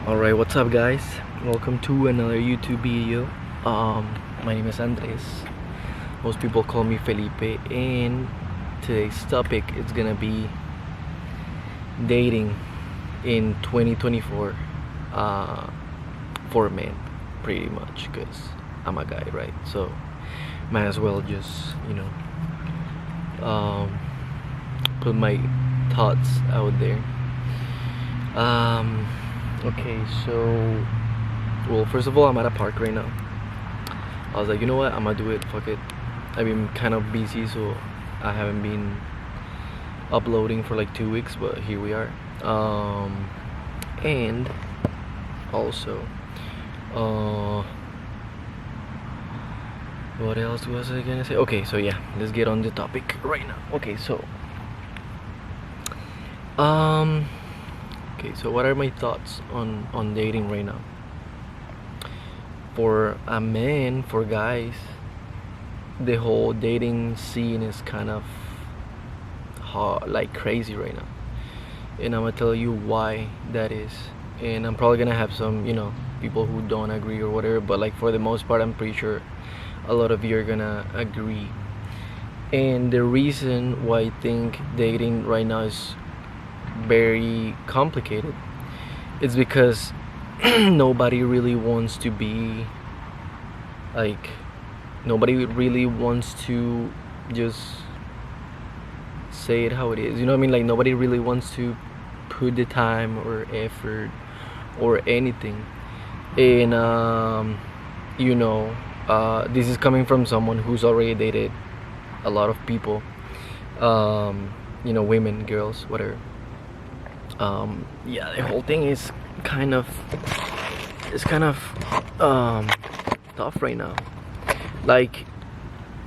Alright, what's up guys? Welcome to another YouTube video. My name is Andres. Most people call me Felipe, and today's topic is gonna be dating in 2024 for men, pretty much, because I'm a guy, right? So might as well just, put my thoughts out there. Okay, so, well, first of all, I'm at a park right now. I was like, you know what, I'm gonna do it, fuck it. I've been kind of busy, so I haven't been uploading for like 2 weeks, but here we are. And also, what else was I gonna say? Okay, so yeah, let's get on the topic right now. Okay, so what are my thoughts on dating right now? For a man, for guys, the whole dating scene is kind of hard, like crazy right now. And I'm gonna tell you why that is. And I'm probably gonna have some, people who don't agree or whatever, but like for the most part, I'm pretty sure a lot of you are gonna agree. And the reason why I think dating right now is very complicated, it's because nobody really wants to be like, nobody really wants to just say it how it is, you know what I mean? Like, nobody really wants to put the time or effort or anything. And this is coming from someone who's already dated a lot of people, women, girls, whatever. Yeah, the whole thing is kind of tough right now. Like,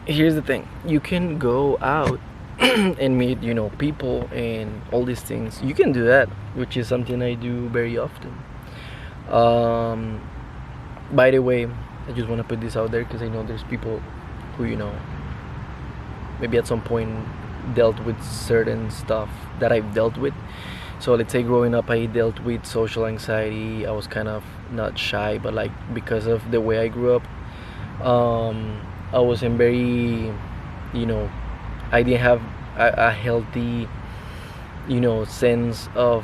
here's the thing: you can go out and meet, people and all these things. You can do that, which is something I do very often. By the way, I just want to put this out there because I know there's people who, maybe at some point dealt with certain stuff that I've dealt with. So let's say growing up, I dealt with social anxiety. I was kind of not shy, but like because of the way I grew up, I wasn't very, I didn't have a healthy, sense of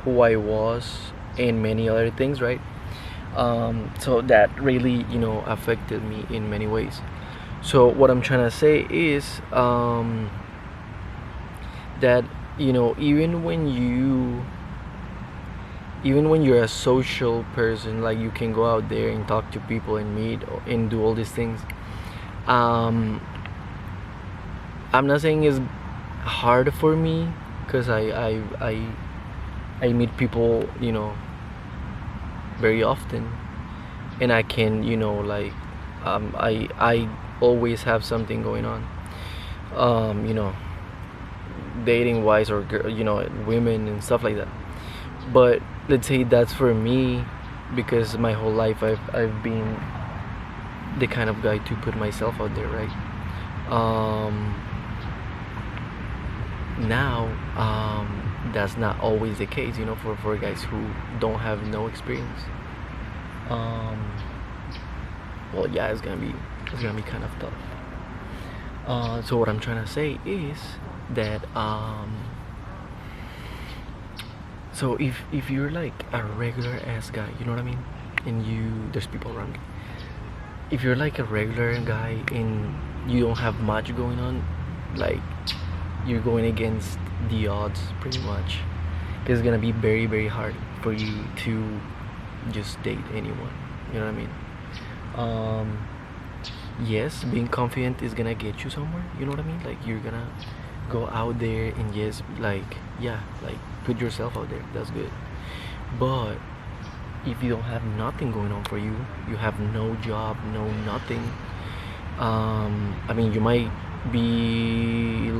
who I was and many other things, right? So that really, affected me in many ways. So what I'm trying to say is that, even when you're a social person, like you can go out there and talk to people and meet and do all these things. I'm not saying it's hard for me, because I meet people, very often, and I can, I always have something going on, dating wise, or women and stuff like that. But let's say that's for me, because my whole life I've been the kind of guy to put myself out there, right? Now, that's not always the case, for guys who don't have no experience. Well, yeah, it's gonna be kind of tough. So what I'm trying to say is that, so if you're like a regular ass guy, you know what I mean, and there's people around you. If you're like a regular guy and you don't have much going on, like, you're going against the odds pretty much. It's gonna be very, very hard for you to just date anyone, you know what I mean? Yes, being confident is gonna get you somewhere, you know what I mean? Like, you're gonna go out there and, yes, like, yeah, like, put yourself out there, that's good. But if you don't have nothing going on for you, you have no job, no nothing, I mean, you might be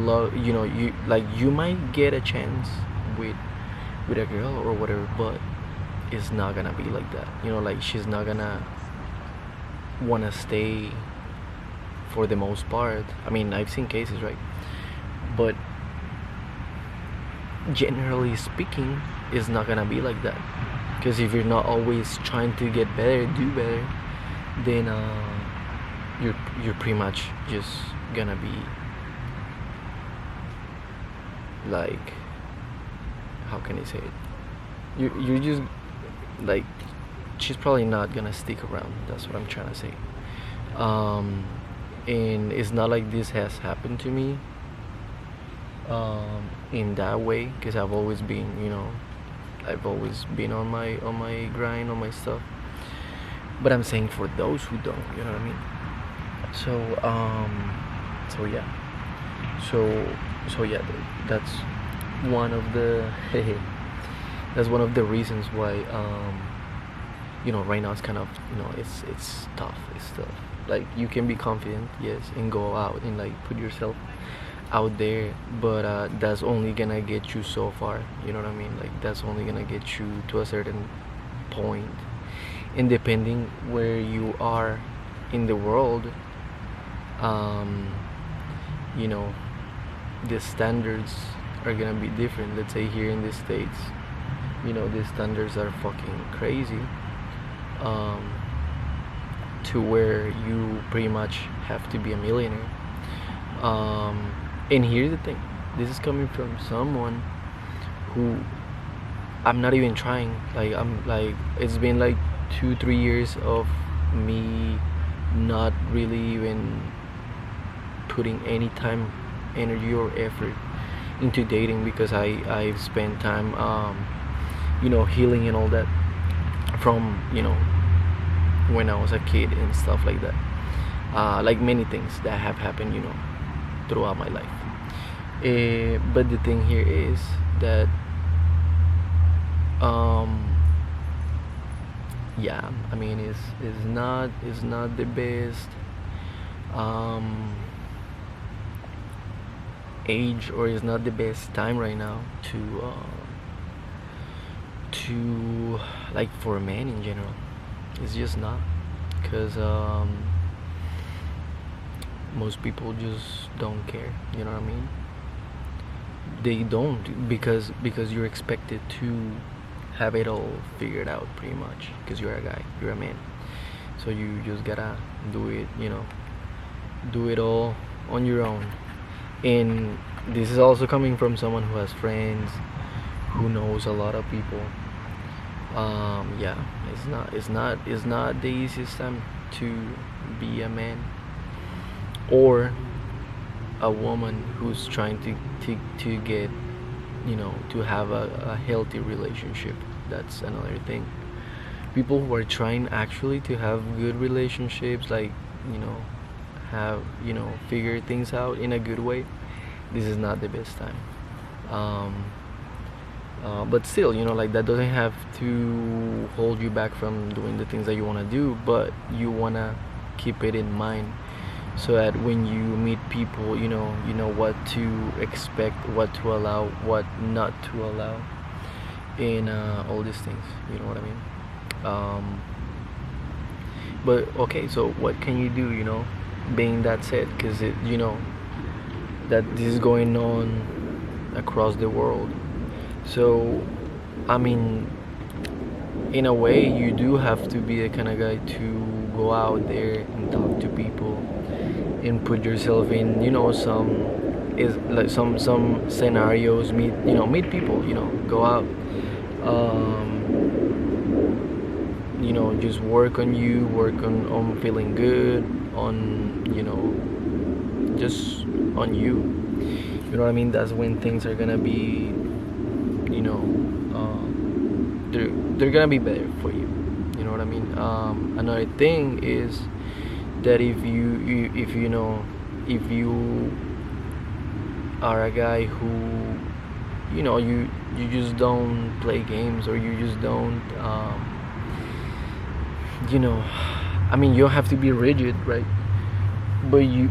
you might get a chance with a girl or whatever, but it's not gonna be like that, like, she's not gonna wanna stay for the most part. I mean, I've seen cases, right? But generally speaking, it's not gonna be like that. Because if you're not always trying to get better, do better, then you're pretty much just gonna be like, how can I say it? You're just like, she's probably not gonna stick around. That's what I'm trying to say. Um, and it's not like this has happened to me in that way, because I've always been, I've always been on my grind, on my stuff. But I'm saying for those who don't, you know what I mean. So so yeah, so so yeah, that's one of the that's one of the reasons why right now it's kind of, it's tough. It's tough. Like, you can be confident, yes, and go out and like put yourself out there, but that's only gonna get you so far. You know what I mean? Like, that's only gonna get you to a certain point, and depending where you are in the world, um, you know, the standards are gonna be different. Let's say here in the States, the standards are fucking crazy, um, to where you pretty much have to be a millionaire. Um, and here's the thing, this is coming from someone who, I'm not even trying. Like, I'm like, it's been like 2 3 years of me not really even putting any time, energy, or effort into dating, because I've spent time healing and all that from when I was a kid and stuff like that. Like many things that have happened, throughout my life. But the thing here is that, yeah, I mean, it's not the best um, age, or it's not the best time right now to like, for men in general. It's just not, because most people just don't care. You know what I mean? They don't, because you're expected to have it all figured out, pretty much, because you're a guy, you're a man. So you just gotta do it, do it all on your own. And this is also coming from someone who has friends, who knows a lot of people. Yeah, it's not the easiest time to be a man, or a woman who's trying to get, to have a healthy relationship. That's another thing. People who are trying actually to have good relationships, like, you know have, figure things out in a good way, this is not the best time. um, but still, like, that doesn't have to hold you back from doing the things that you want to do, but you want to keep it in mind, so that when you meet people, you know what to expect, what to allow, what not to allow, and all these things. You know what I mean? um, but okay, so what can you do, being that said, because that this is going on across the world. So, I mean, in a way, you do have to be the kind of guy to go out there and talk to people, and put yourself in, some is like some scenarios, meet people, go out, um, just work on you, work on feeling good, on, just on you. You know what I mean? That's when things are gonna be, you know they're gonna be better for you. You know what I mean? Another thing is that if you are a guy who, you just don't play games, or you just don't, I mean, you don't have to be rigid, right? But you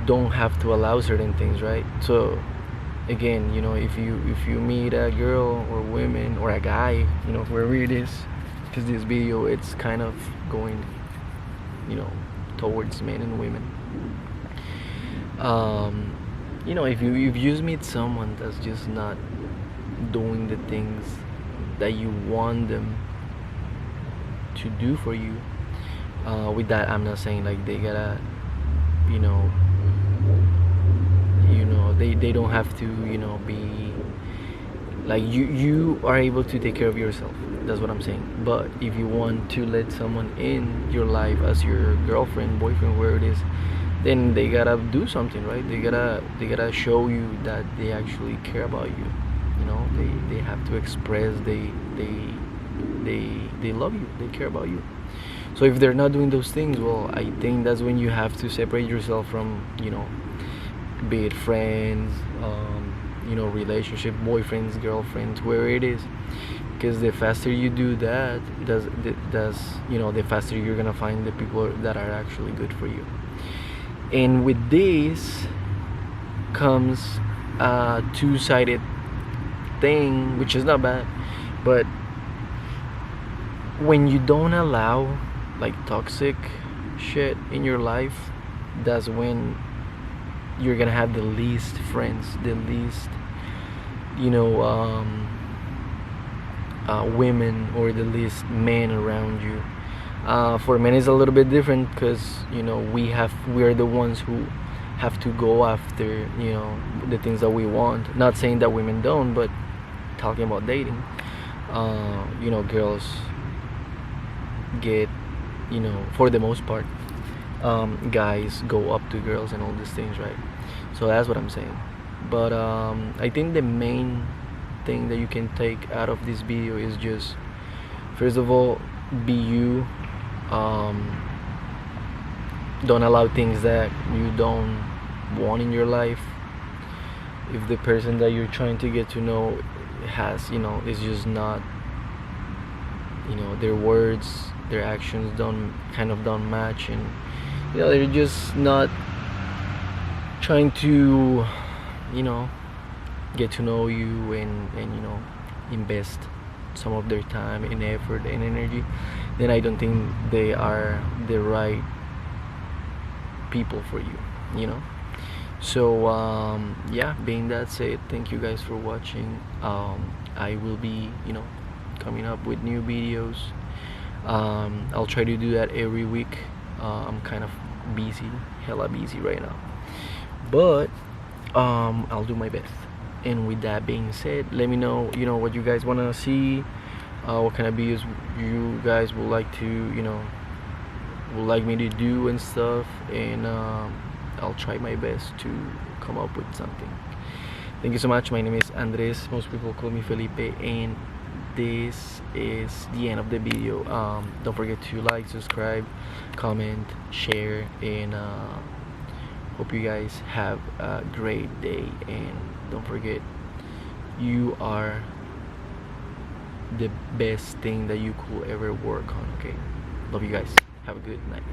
don't have to allow certain things, right? So again, if you meet a girl or women, or a guy, wherever it is, because this video, it's kind of going, you know towards men and women. um if you just meet someone that's just not doing the things that you want them to do for you. With that, I'm not saying like they gotta, you know, they don't have to, be like you are able to take care of yourself. That's what I'm saying. But if you want to let someone in your life as your girlfriend, boyfriend, where it is, then they gotta do something, right? They gotta show you that they actually care about you. They have to express they love you, they care about you. So if they're not doing those things, well, I think that's when you have to separate yourself from, be it friends, relationship, boyfriends, girlfriends, where it is. Because the faster you do that, the faster you're gonna find the people that are actually good for you. And with this comes a two-sided thing, which is not bad, but when you don't allow like toxic shit in your life, that's when you're gonna have the least friends, the least, you know, women, or the least men around you. For men, it's a little bit different because we are the ones who have to go after the things that we want. Not saying that women don't, but talking about dating, girls get, for the most part, guys go up to girls and all these things, right? So that's what I'm saying. But I think the main thing that you can take out of this video is just, first of all, be you. Don't allow things that you don't want in your life. If the person that you're trying to get to know has, is just not, their words, their actions don't match, and they're just not trying to, get to know you and invest some of their time and effort and energy, then I don't think they are the right people for you. So yeah, being that said, thank you guys for watching. I will be coming up with new videos. I'll try to do that every week. I'm kind of busy, hella busy right now, but I'll do my best. And with that being said, let me know what you guys want to see, what kind of videos you guys would like to would like me to do and stuff, and I'll try my best to come up with something. Thank you so much. My name is Andres, most people call me Felipe, and this is the end of the video. Don't forget to like, subscribe, comment, share, and hope you guys have a great day. And don't forget, you are the best thing that you could ever work on. Okay, love you guys. Have a good night.